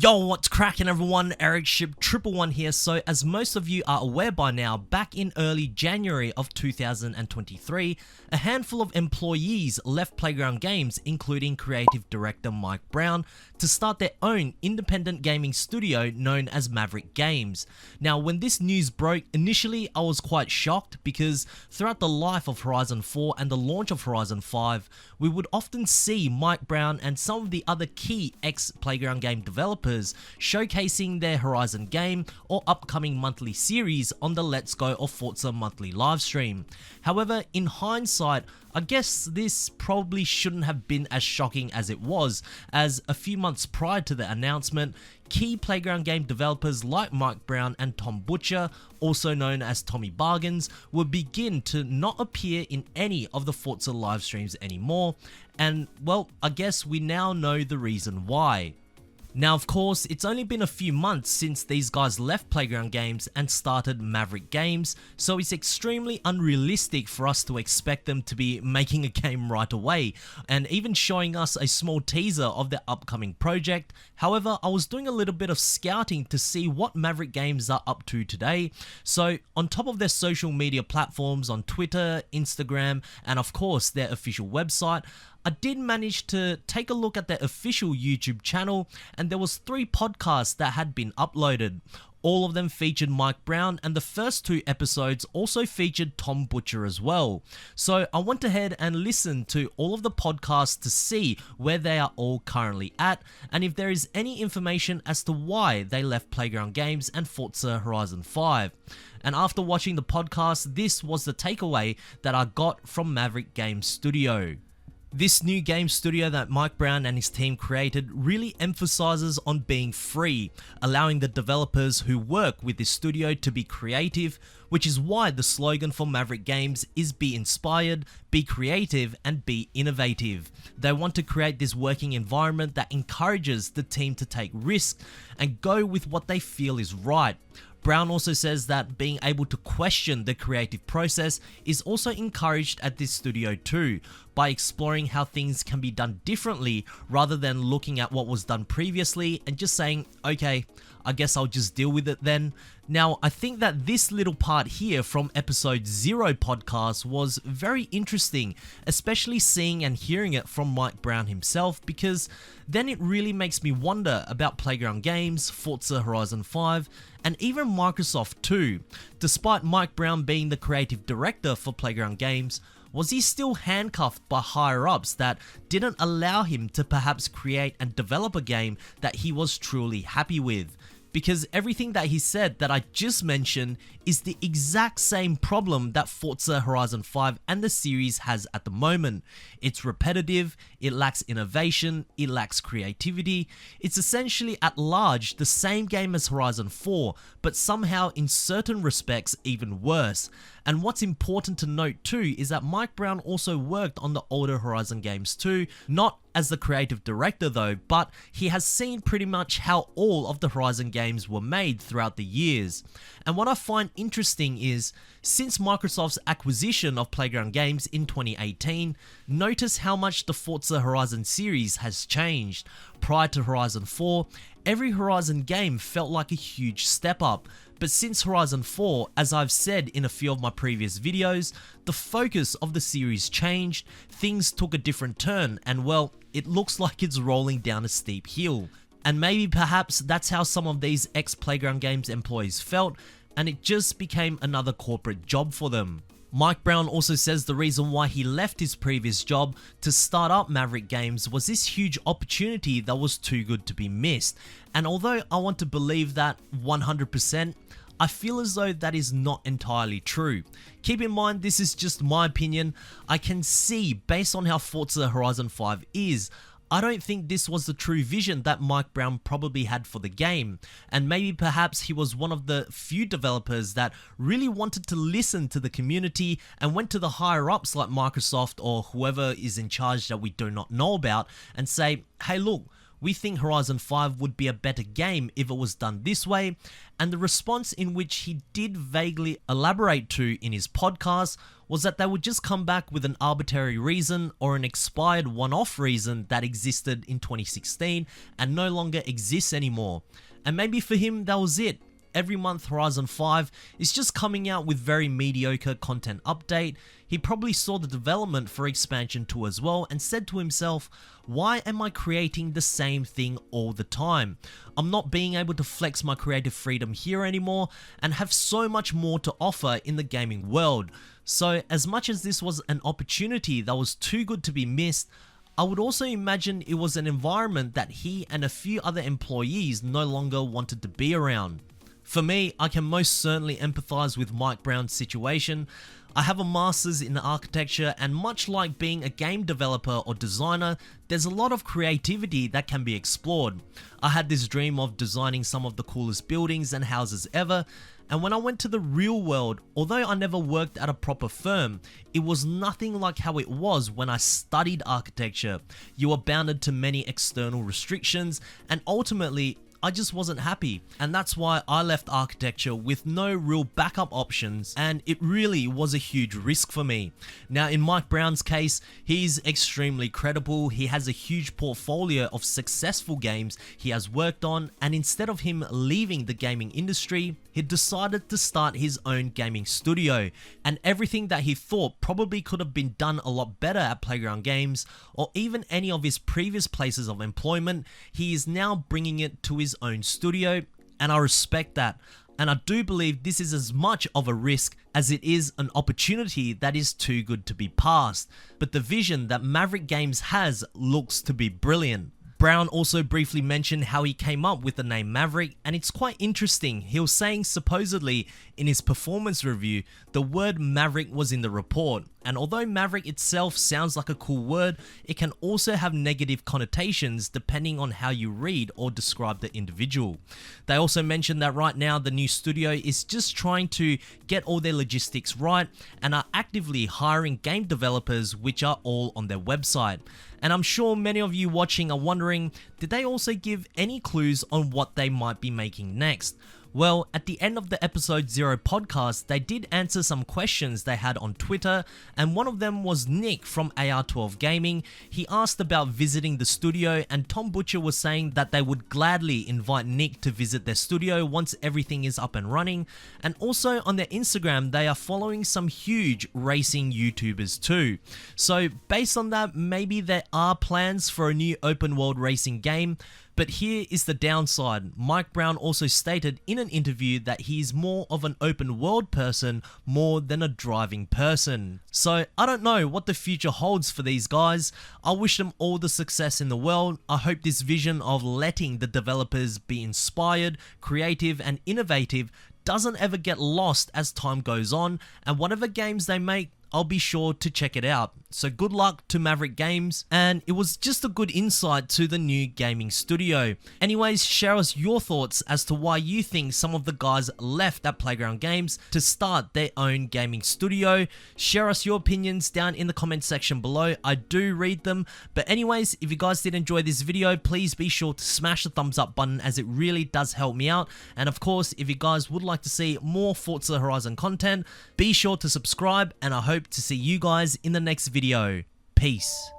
Yo, what's cracking everyone? Eric Ship 111 here. So as most of you are aware by now, back in early January of 2023, a handful of employees left Playground Games, including creative director Mike Brown, to start their own independent gaming studio known as Maverick Games. Now, when this news broke, initially I was quite shocked because throughout the life of Horizon 4 and the launch of Horizon 5, we would often see Mike Brown and some of the other key ex-Playground game developers showcasing their Horizon game or upcoming monthly series on the Let's Go or Forza monthly livestream. However, in hindsight, I guess this probably shouldn't have been as shocking as it was, as a few months prior to the announcement, key Playground game developers like Mike Brown and Tom Butcher, also known as Tommy Bargains, would begin to not appear in any of the Forza live streams anymore, and well, I guess we now know the reason why. Now, of course, it's only been a few months since these guys left Playground Games and started Maverick Games, so it's extremely unrealistic for us to expect them to be making a game right away, and even showing us a small teaser of their upcoming project. However, I was doing a little bit of scouting to see what Maverick Games are up to today, so on top of their social media platforms on Twitter, Instagram, and of course their official website, I did manage to take a look at their official YouTube channel, and there was 3 podcasts that had been uploaded. All of them featured Mike Brown, and the first 2 episodes also featured Tom Butcher as well. So I went ahead and listened to all of the podcasts to see where they are all currently at, and if there is any information as to why they left Playground Games and Forza Horizon 5. And after watching the podcast, this was the takeaway that I got from Maverick Games Studio. This new game studio that Mike Brown and his team created really emphasizes on being free, allowing the developers who work with this studio to be creative, which is why the slogan for Maverick Games is be inspired, be creative, and be innovative. They want to create this working environment that encourages the team to take risks and go with what they feel is right. Brown also says that being able to question the creative process is also encouraged at this studio too, by exploring how things can be done differently rather than looking at what was done previously and just saying, okay, I guess I'll just deal with it then. Now, I think that this little part here from episode 0 podcast was very interesting, especially seeing and hearing it from Mike Brown himself, because then it really makes me wonder about Playground Games, Forza Horizon 5, and even Microsoft too. Despite Mike Brown being the creative director for Playground Games, was he still handcuffed by higher-ups that didn't allow him to perhaps create and develop a game that he was truly happy with? Because everything that he said that I just mentioned is the exact same problem that Forza Horizon 5 and the series has at the moment. It's repetitive, it lacks innovation, it lacks creativity. It's essentially at large the same game as Horizon 4, but somehow in certain respects even worse. And what's important to note too is that Mike Brown also worked on the older Horizon games too, not as the creative director though, but he has seen pretty much how all of the Horizon games were made throughout the years. And what I find interesting is, since Microsoft's acquisition of Playground Games in 2018, notice how much the Forza Horizon series has changed. Prior to Horizon 4, every Horizon game felt like a huge step up, but since Horizon 4, as I've said in a few of my previous videos, the focus of the series changed, things took a different turn, and well, it looks like it's rolling down a steep hill. And maybe perhaps that's how some of these ex-Playground Games employees felt, and it just became another corporate job for them. Mike Brown also says the reason why he left his previous job to start up Maverick Games was this huge opportunity that was too good to be missed. And although I want to believe that 100%, I feel as though that is not entirely true. Keep in mind, this is just my opinion. I can see, based on how Forza Horizon 5 is, I don't think this was the true vision that Mike Brown probably had for the game, and maybe perhaps he was one of the few developers that really wanted to listen to the community and went to the higher ups like Microsoft or whoever is in charge that we do not know about and say, hey look, We think Horizon 5 would be a better game if it was done this way, and the response in which he did vaguely elaborate to in his podcast was that they would just come back with an arbitrary reason or an expired one-off reason that existed in 2016 and no longer exists anymore. And maybe for him that was it. Every month Horizon 5 is just coming out with very mediocre content update. He probably saw the development for Expansion 2 as well and said to himself, why am I creating the same thing all the time? I'm not being able to flex my creative freedom here anymore and have so much more to offer in the gaming world. So as much as this was an opportunity that was too good to be missed, I would also imagine it was an environment that he and a few other employees no longer wanted to be around. For me, I can most certainly empathize with Mike Brown's situation. I have a master's in architecture, and much like being a game developer or designer, there's a lot of creativity that can be explored. I had this dream of designing some of the coolest buildings and houses ever, and when I went to the real world, although I never worked at a proper firm, it was nothing like how it was when I studied architecture. You are bounded to many external restrictions, and ultimately, I just wasn't happy, and that's why I left architecture with no real backup options, and it really was a huge risk for me. Now in Mike Brown's case, he's extremely credible, he has a huge portfolio of successful games he has worked on, and instead of him leaving the gaming industry, he decided to start his own gaming studio, and everything that he thought probably could have been done a lot better at Playground Games, or even any of his previous places of employment, he is now bringing it to his own studio, and I respect that. And I do believe this is as much of a risk as it is an opportunity that is too good to be passed. But the vision that Maverick Games has looks to be brilliant. Brown also briefly mentioned how he came up with the name Maverick, and it's quite interesting. He was saying supposedly in his performance review, the word Maverick was in the report, and although Maverick itself sounds like a cool word, it can also have negative connotations depending on how you read or describe the individual. They also mentioned that right now the new studio is just trying to get all their logistics right and are actively hiring game developers, which are all on their website. And I'm sure many of you watching are wondering, did they also give any clues on what they might be making next? Well, at the end of the episode 0 podcast, they did answer some questions they had on Twitter, and one of them was Nick from AR12 Gaming. He asked about visiting the studio, and Tom Butcher was saying that they would gladly invite Nick to visit their studio once everything is up and running. And also on their Instagram, they are following some huge racing YouTubers too. So based on that, maybe there are plans for a new open world racing game. But here is the downside. Mike Brown also stated in an interview that he is more of an open world person more than a driving person. So I don't know what the future holds for these guys. I wish them all the success in the world. I hope this vision of letting the developers be inspired, creative and innovative doesn't ever get lost as time goes on, and whatever games they make, I'll be sure to check it out. So good luck to Maverick Games, and it was just a good insight to the new gaming studio. Anyways, share us your thoughts as to why you think some of the guys left at Playground Games to start their own gaming studio. Share us your opinions down in the comment section below. I do read them. But anyways, if you guys did enjoy this video, please be sure to smash the thumbs up button as it really does help me out. And of course, if you guys would like to see more Forza Horizon content, be sure to subscribe, and I hope to see you guys in the next video. Peace.